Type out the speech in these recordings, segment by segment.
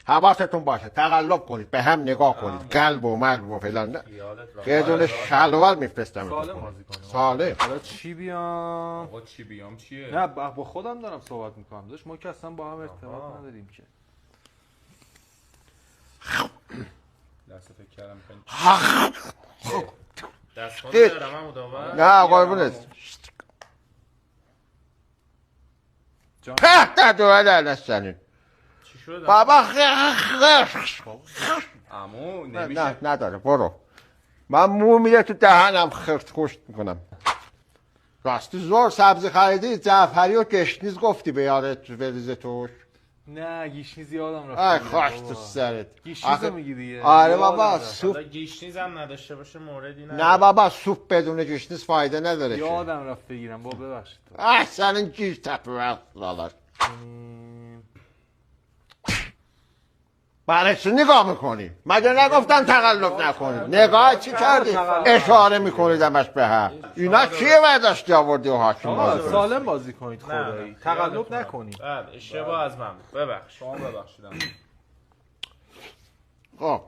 حواستون باشه تقلب کنید به هم نگاه کنید قلب و مرگ و فلان نه یه دونه شلوار میفرستم سالم بازی کنیم. ساله حالا چی بیام؟ آقا چی بیام چیه؟ نه با خودم دارم صحبت میکنم داشت ما که اصلا با هم ارتباط نداریم که. دست فکر کردم دستمال دید. دارم هم مداور. نه قربونت جان په دوره در نستنین چی شد؟ بابا عمو نه نمیشه. نداره برو من مو میره تو دهنم خرت خشت میکنم راستی زور سبزی خریدی جعفری و گشنیز گفتی به یارت بریزه توش نه گیشنیز یادم رفت. ای خاش تو سرت گیشنیز آخه- میگی دیگه. آره یادم بابا رفت. سوپ حالا گیشنیز هم نداشته باشه موردی نه بابا سوپ بدون گشنیز فایده نداره که یادم رفت بگیرم با ببخشید. احسن گیش تپه داداش برای چی نگاه میکنی؟ مگه نگفتم تقلب نکنید نگاه چی کردی؟ اشاره میکنید همش به هم اینا چیه برداشتی آوردی و حاکم آقا بازی کنی؟ سالم بازی کنید نه، خدایی. نه. تقلب یادتون نکنید. بله اشتباه از من بود. ببخش. شما ببخشیدم. خب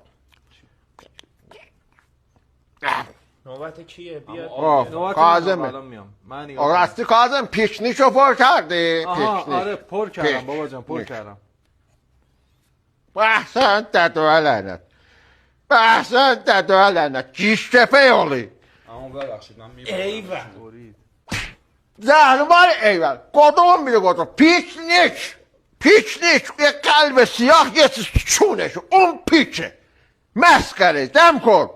نوبت کیه؟ بیاد. خب نوبت کاظمه منم، الان میام. من نگاه راستی کاظم پیشنیشو پر کردی؟ آها پیشنیش آره پر کردم پیش. بابا جان پر پیش. کردم. بحثن ددوه لعنت بحثن ددوه لعنت گیشتفه اولی عمو ببخشید من میبرم. ایول. برید. زهرمار ایول کدوم میره کدوم پیچنیک یه قلب سیاه یه چونش اون پیچه مسخره دم کن